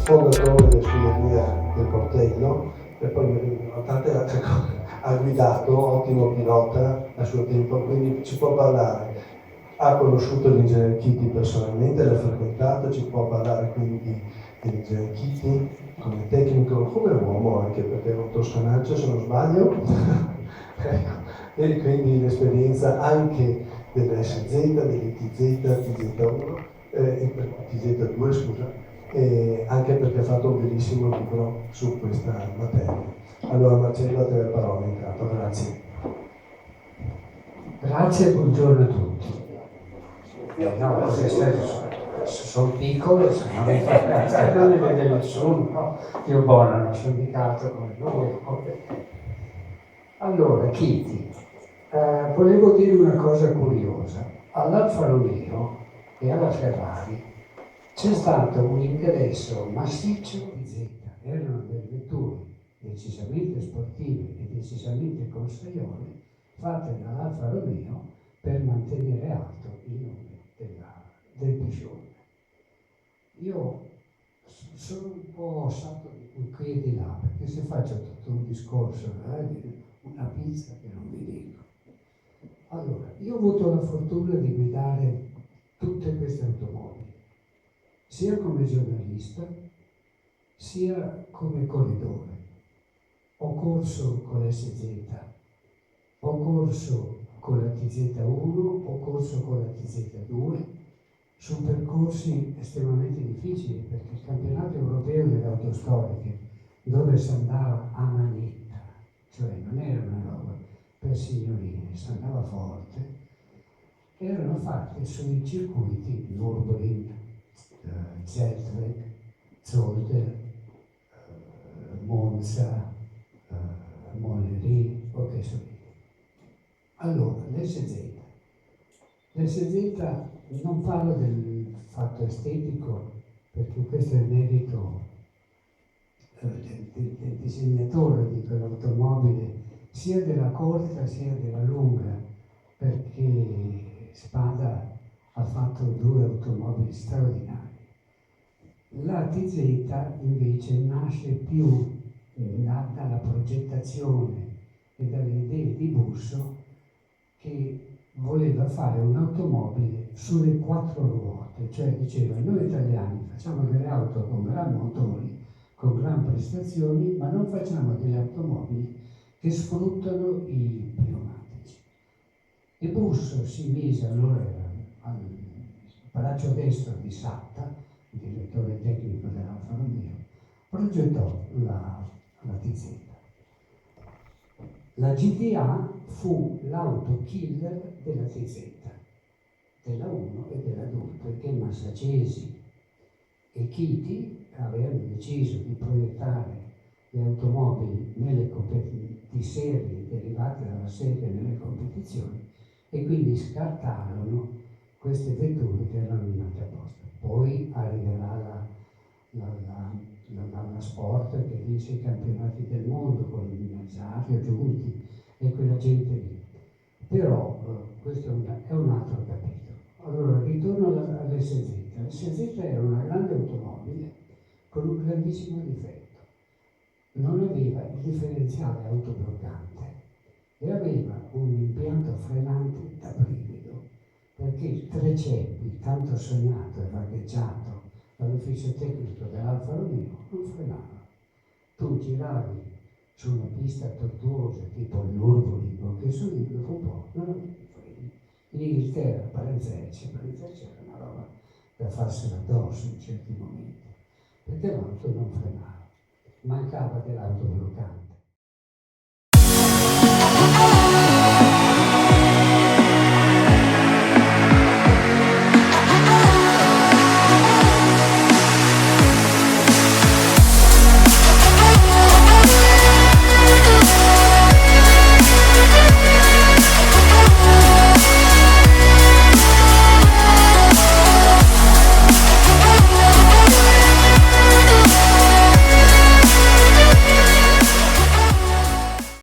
fondatore del Scuderia del Portello, e poi ha guidato, ottimo pilota a suo tempo, quindi ci può parlare. Ha conosciuto l'ingegner Chiti personalmente, l'ha frequentato, ci può parlare quindi dell'ingegner Chiti come tecnico, come uomo anche, perché è un personaggio se non sbaglio. Ecco. E quindi l'esperienza anche dell'SZ, dell'ITZ, TZ1, TZ2 scusa, anche perché ha fatto un bellissimo libro su questa materia. Allora Marcello, a te la parola intanto, grazie. Grazie e buongiorno a tutti. No, sono piccolo, non ne vede nessuno, no? Io buono, non sono indicato come lui. Allora, Chiti, volevo dire una cosa curiosa. All'Alfa Romeo e alla Ferrari c'è stato un ingresso massiccio di Z. Erano delle vetture decisamente sportive e decisamente consaiole fatte dall'Alfa Romeo per mantenere alto il nome del picione. Io sono un po' stato di qui e di là, perché se faccio tutto un discorso, una pizza che non vi dico. Allora, io ho avuto la fortuna di guidare tutte queste automobili, sia come giornalista, sia come corridore. Ho corso con l'SZ, ho corso con la TZ1, ho corso con la TZ2, su percorsi estremamente difficili, perché il campionato europeo delle auto storiche, dove si andava a manetta, cioè non era una roba per signorine, si andava forte, erano fatte sui circuiti Nürburgring, Zeltweg, Zolder, Monza, Monnerie, o che so io. Allora, l'SZ non parlo del fatto estetico, perché questo è il merito del disegnatore di quell'automobile, sia della corta sia della lunga, perché Spada ha fatto due automobili straordinari. La TZ invece nasce più dalla progettazione e dalle idee di Busso, che voleva fare un'automobile sulle quattro ruote, cioè diceva: noi italiani facciamo delle auto con gran motori, con gran prestazioni, ma non facciamo delle automobili che sfruttano i pneumatici. E Busso si mise allora al braccio destro di Satta, il direttore tecnico dell'Alfa Romeo, progettò la TZ. La GTA fu l'auto killer della TZ, della 1 e della 2, perché Massacesi e Chiti avevano deciso di proiettare le automobili di serie derivate dalla serie nelle competizioni, e quindi scartarono queste vetture che erano andate apposta. Poi arriverà la Sport che vince i campionati del mondo con il Nazario Giunti e quella gente lì. Però questo è un altro capitolo. Allora ritorno all'SZ. L'SZ era una grande automobile con un grandissimo difetto. Non aveva il differenziale autobloccante e aveva un impianto frenante da brivido, perché il tre ceppi, tanto sognato e vagheggiato dall'ufficio tecnico dell'Alfa Romeo, non frenava. Tu giravi su una pista tortuosa tipo il Nürburgring o che so io, dopo un po' non avevi freni. In Inghilterra, Parenzacci era una roba da farsela addosso in certi momenti, perché l'auto non frenava, mancava dell'autobloccante.